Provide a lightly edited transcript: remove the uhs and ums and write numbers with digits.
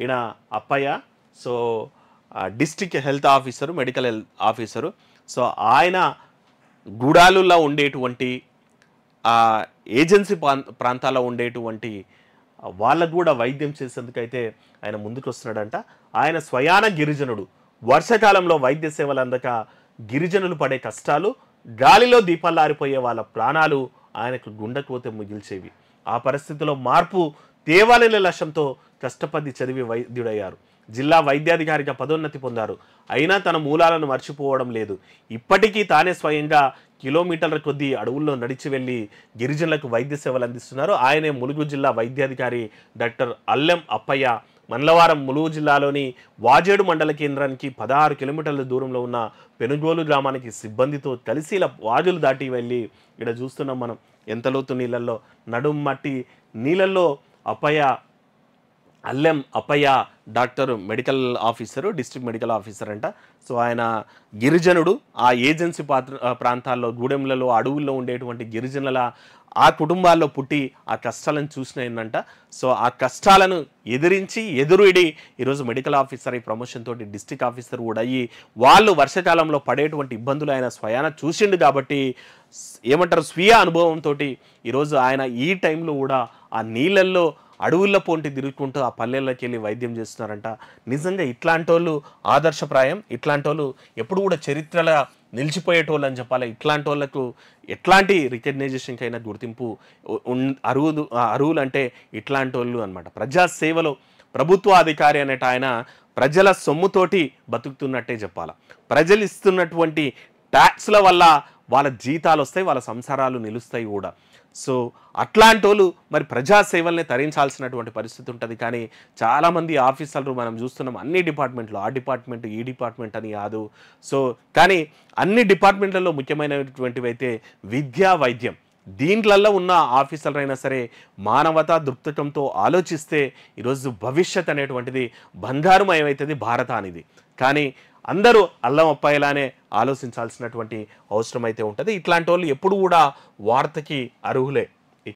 ఈయన Appayya. So district health officer, medical health officer. So ఆయన గూడాలులో ఉండేటువంటి ఏజెన్సీ ప్రాంతాల్లో ఉండేటువంటి వాళ్ళకు కూడా వైద్యం చేసేందుకైతే ఆయన ముందుకు వస్తున్నాడంట. ఆయన స్వయాన గిరిజనుడు. వర్షాకాలంలో వైద్య సేవలు అందక గిరిజనులు పడే కష్టాలు, గాలిలో దీపాలారిపోయే వాళ్ళ ప్రాణాలు ఆయనకు గుండెకోతే మిగిల్చేవి. ఆ పరిస్థితిలో మార్పు తేవాలనే లక్ష్యంతో కష్టపడి చదివి వైద్యుడయ్యారు. జిల్లా వైద్యాధికారిగా పదోన్నతి పొందారు. అయినా తన మూలాలను మర్చిపోవడం లేదు. ఇప్పటికీ తానే స్వయంగా కిలోమీటర్ల కొద్దీ అడవుల్లో నడిచి వెళ్ళి గిరిజనులకు వైద్య సేవలు అందిస్తున్నారు. ఆయనే ములుగు జిల్లా వైద్యాధికారి డాక్టర్ అల్లెం అప్పయ్య. మంగళవారం ములుగు జిల్లాలోని వాజేడు మండల కేంద్రానికి 16 కిలోమీటర్ల దూరంలో ఉన్న పెనుగోలు గ్రామానికి సిబ్బందితో కలిసి ఇలా వాజులు దాటి వెళ్ళి ఇక్కడ చూస్తున్నాం మనం ఎంత లోతు నీళ్ళల్లో, నడుం మట్టి నీళ్ళల్లో Allem Appaiah doctor medical officer, district medical officer అంట. సో ఆయన గిరిజనుడు. ఆ ఏజెన్సీ ప్రాంతాల్లో, గూడెంలలో, అడవుల్లో ఉండేటువంటి గిరిజనుల ఆ కుటుంబాల్లో పుట్టి ఆ కష్టాలను చూసినాయంట. సో ఆ కష్టాలను ఎదురుడి ఈరోజు మెడికల్ ఆఫీసర్ అయ్యి ప్రమోషన్ తోటి డిస్ట్రిక్ట్ ఆఫీసర్ కూడా అయ్యి వాళ్ళు వర్షాకాలంలో పడేటువంటి ఇబ్బందులు ఆయన స్వయాన చూసిండు కాబట్టి ఏమంటారు స్వీయ అనుభవంతో ఈరోజు ఆయన ఈ టైంలో కూడా ఆ నీళ్ళల్లో అడవుల్లో పోంటి తిరుగుకుంటూ ఆ పల్లెల్లోకి వెళ్ళి వైద్యం చేస్తున్నారంట. నిజంగా ఇట్లాంటి వాళ్ళు ఆదర్శప్రాయం. ఇట్లాంటి వాళ్ళు ఎప్పుడు కూడా చరిత్రలో నిలిచిపోయేటోళ్ళు అని చెప్పాలి. ఇట్లాంటి వాళ్ళకు ఎట్లాంటి రికగ్నైజేషన్కైనా గుర్తింపు అరువులు అంటే ఇట్లాంటి వాళ్ళు అనమాట. ప్రజాసేవలో ప్రభుత్వ అధికారి అనేట ఆయన ప్రజల సొమ్ముతోటి బతుకుతున్నట్టే చెప్పాలి. ప్రజలు ఇస్తున్నటువంటి ట్యాక్స్ల వల్ల వాళ్ళ జీతాలు వస్తాయి, వాళ్ళ సంసారాలు నిలుస్తాయి కూడా. సో అట్లాంటి వాళ్ళు మరి ప్రజాసేవల్ని తరించాల్సినటువంటి పరిస్థితి ఉంటుంది. కానీ చాలామంది ఆఫీసర్లు మనం చూస్తున్నాం అన్ని డిపార్ట్మెంట్లు, ఆ డిపార్ట్మెంట్ ఈ డిపార్ట్మెంట్ అని కాదు. సో కానీ అన్ని డిపార్ట్మెంట్లలో ముఖ్యమైనటువంటివి అయితే విద్యా, వైద్యం. దీంట్లల్లో ఉన్న ఆఫీసర్లు అయినా సరే మానవతా దృక్పథంతో ఆలోచిస్తే ఈరోజు భవిష్యత్ అనేటువంటిది బంగారుమయమవుతుంది భారతానిది. కానీ అందరూ అల్లం అప్పాయిలానే ఆలోచించాల్సినటువంటి అవసరం అయితే ఉంటుంది. ఇట్లాంటి వాళ్ళు ఎప్పుడు కూడా వార్తకి అర్హులే.